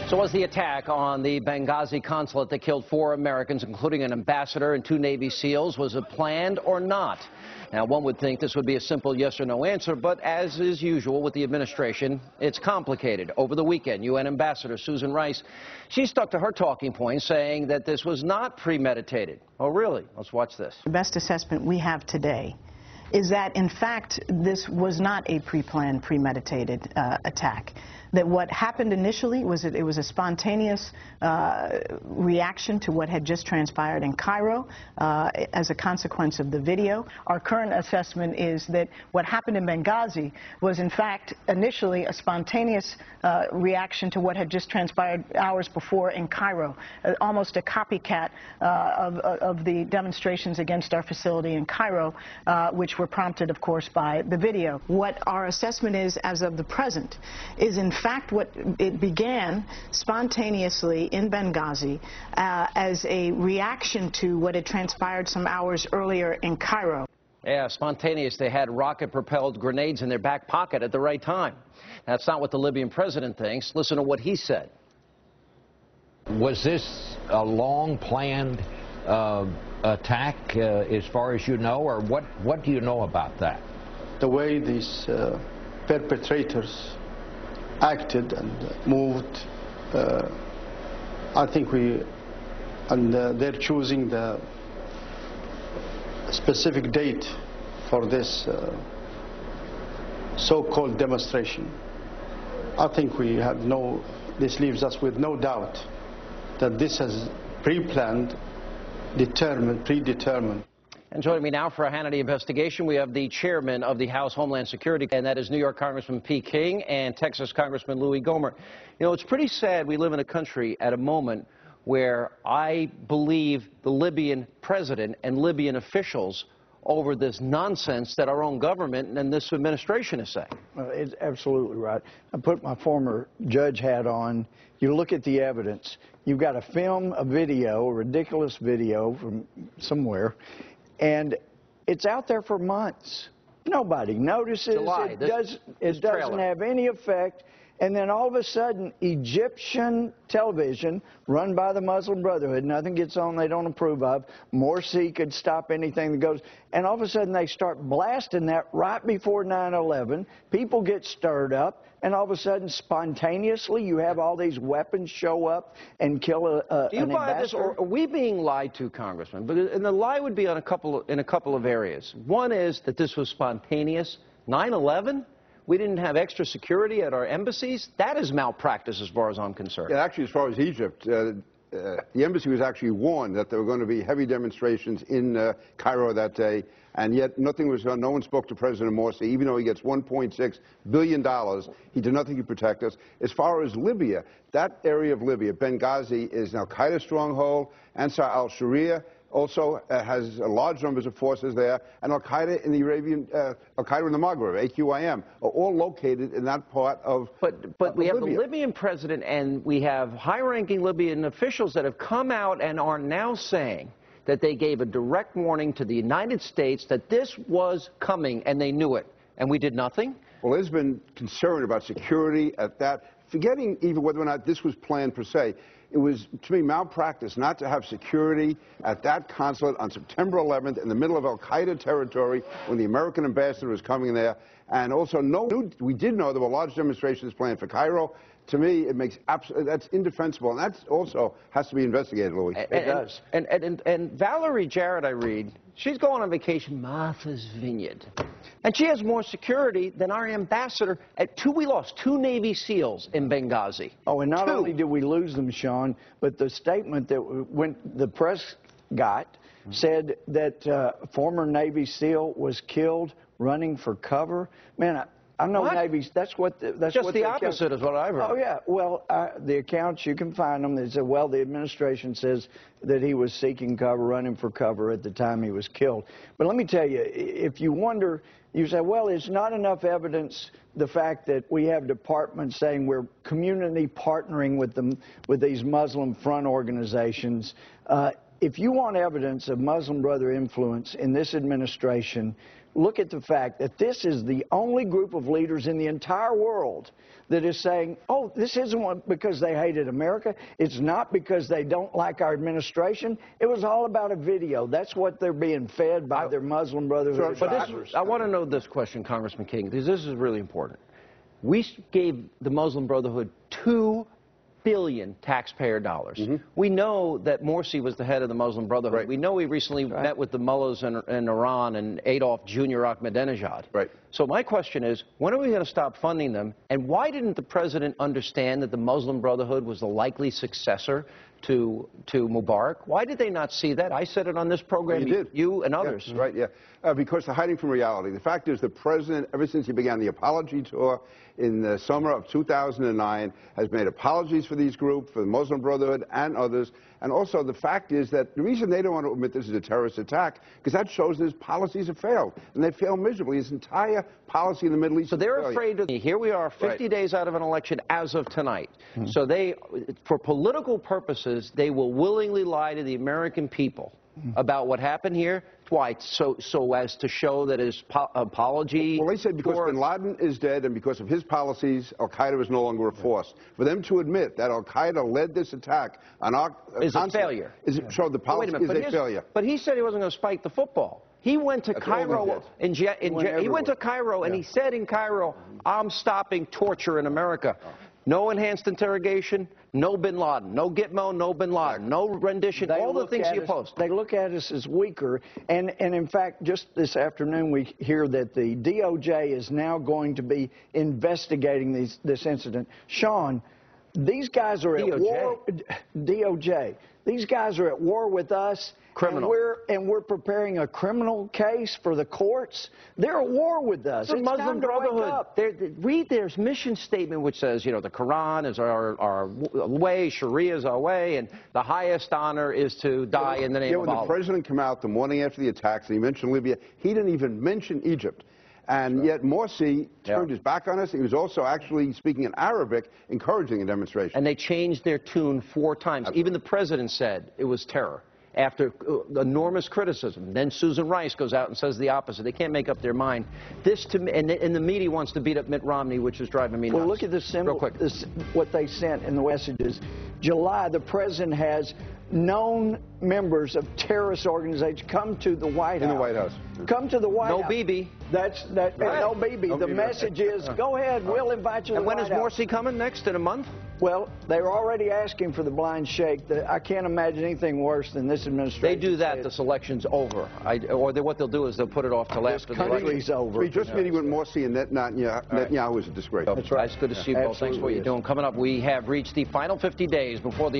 So was the attack on the Benghazi consulate that killed 4 Americans, including an ambassador and 2 Navy SEALs, was it planned or not? Now, one would think this would be a simple yes or no answer, but as is usual with the administration, it's complicated. Over the weekend, UN Ambassador Susan Rice, she stuck to her talking point, saying that this was not premeditated. Oh, really? Let's watch this. The best assessment we have today is that, in fact, this was not a pre-planned, premeditated attack. That what happened initially was it was a spontaneous reaction to what had just transpired in Cairo as a consequence of the video. Our current assessment is that what happened in Benghazi was, in fact, initially a spontaneous reaction to what had just transpired hours before in Cairo, almost a copycat of the demonstrations against our facility in Cairo, which were prompted, of course, by the video. What our assessment is, as of the present, is in fact what it began spontaneously in Benghazi as a reaction to what had transpired some hours earlier in Cairo. Yeah, spontaneous. They had rocket-propelled grenades in their back pocket at the right time. That's not what the Libyan president thinks. Listen to what he said. Was this a long-planned attack, as far as you know, or what do you know about that? The way these perpetrators acted and moved, I think they're choosing the specific date for this so-called demonstration. I think this leaves us with no doubt that this is pre-planned, predetermined. And joining me now for a Hannity investigation, we have the chairman of the House Homeland Security, and that is New York Congressman P. King and Texas Congressman Louie Gohmert. You know, it's pretty sad we live in a country at a moment where I believe the Libyan president and Libyan officials over this nonsense that our own government and this administration is saying. Well, it's absolutely right. I put my former judge hat on. You look at the evidence. You've got a video, a ridiculous video from somewhere, and it's out there for months. Nobody notices. It doesn't have any effect. And then all of a sudden, Egyptian television, run by the Muslim Brotherhood, nothing gets on they don't approve of. Morsi could stop anything that goes. And all of a sudden, they start blasting that right before 9/11. People get stirred up. And all of a sudden, spontaneously, you have all these weapons show up and kill an ambassador. Do you buy this, or are we being lied to, Congressman? And the lie would be on in a couple of areas. One is that this was spontaneous. 9/11? We didn't have extra security at our embassies. That is malpractice as far as I'm concerned. Yeah, actually, as far as Egypt, the embassy was actually warned that there were going to be heavy demonstrations in Cairo that day, and yet nothing was done. No one spoke to President Morsi, even though he gets $1.6 billion. He did nothing to protect us. As far as Libya, that area of Libya, Benghazi, is an al-Qaeda stronghold. Ansar al-Sharia also has large numbers of forces there, and Al-Qaeda in the Al-Qaeda in the Maghreb, AQIM, are all located in that part of But we have the Libyan president, and we have high-ranking Libyan officials that have come out and are now saying that they gave a direct warning to the United States that this was coming, and they knew it, and we did nothing? Well, there's been concern about security at that, forgetting even whether or not this was planned per se. It was, to me, malpractice not to have security at that consulate on September 11th in the middle of al-Qaeda territory when the American ambassador was coming there. And also, we did know there were large demonstrations planned for Cairo. To me, it makes that's indefensible, and that also has to be investigated, Louie. It does. And Valerie Jarrett, I read, she's going on vacation, Martha's Vineyard, and she has more security than our ambassador. We lost 2 Navy SEALs in Benghazi. Oh, and not only did we lose them, Sean, but the statement that the press got said that a former Navy SEAL was killed running for cover. Man, I know Navy. That's what the opposite is what I've heard. Oh yeah. Well, the accounts, you can find them. They said, well, the administration says that he was seeking cover, running for cover at the time he was killed. But let me tell you, if you wonder, you say, well, it's not enough evidence. The fact that we have departments saying we're community partnering with these Muslim front organizations. If you want evidence of Muslim Brother influence in this administration, look at the fact that this is the only group of leaders in the entire world that is saying, oh, this isn't because they hated America. It's not because they don't like our administration. It was all about a video. That's what they're being fed by their Muslim Brotherhood advisors. I want to know this question, Congressman King, because this is really important. We gave the Muslim Brotherhood $2 billion taxpayer dollars. We know that Morsi was the head of the Muslim Brotherhood. Right. We know he recently met with the mullahs in Iran and Adolf Jr. Ahmadinejad. Right. So my question is, when are we going to stop funding them? And why didn't the president understand that the Muslim Brotherhood was the likely successor to Mubarak? Why did they not see that? I said it on this program. You did. You and others. Yeah, right, yeah. Because they're hiding from reality. The fact is the president, ever since he began the apology tour in the summer of 2009, has made apologies for these groups, for the Muslim Brotherhood and others. And also the fact is that the reason they don't want to admit this is a terrorist attack, because that shows his policies have failed. And they failed miserably. His entire policy in the Middle East. So they're afraid of, here we are 50 days out of an election as of tonight. So they, for political purposes, they will willingly lie to the American people about what happened here. Why? So as to show that his apology... Well, they said because bin Laden is dead and because of his policies, Al-Qaeda is no longer a force. For them to admit that Al-Qaeda led this attack on our... is a failure. So the policy is a failure. But he said he wasn't going to spike the football. He went to Cairo he went to Cairo and he said in Cairo, I'm stopping torture in America. No enhanced interrogation, no bin Laden, no Gitmo, no bin Laden, no rendition, all the things you post. They look at us as weaker. And in fact, just this afternoon we hear that the DOJ is now going to be investigating this incident. Sean, these guys are at war. DOJ. These guys are at war with us. Criminal. And we're preparing a criminal case for the courts. They're at war with us. The Muslim Brotherhood. Read their mission statement, which says, you know, the Quran is our way, Sharia is our way, and the highest honor is to die in the name of Allah. When the president came out the morning after the attacks, and he mentioned Libya, he didn't even mention Egypt. And yet Morsi turned his back on us. He was also actually speaking in Arabic, encouraging a demonstration. And they changed their tune 4 times. Even the president said it was terror after enormous criticism. Then Susan Rice goes out and says the opposite. They can't make up their mind. This to me, and the media wants to beat up Mitt Romney, which is driving me nuts. Well, look at the symbol. Real quick. What they sent in the messages. July, the president has known members of terrorist organizations come to the White House. In the White House. Come to the White House. No Bibi. No Bibi. The message is, go ahead, we'll invite you to the White House. And when is Morsi coming next? In a month? Well, they're already asking for the blind shake. I can't imagine anything worse than this administration. They do that, this election's over. What they'll do is they'll put it off till after the election. This country's over. Just meeting with Morsi and Netanyahu is a disgrace. That's right. It's good to see you both. Thanks for what you're doing. Coming up, we have reached the final 50 days before the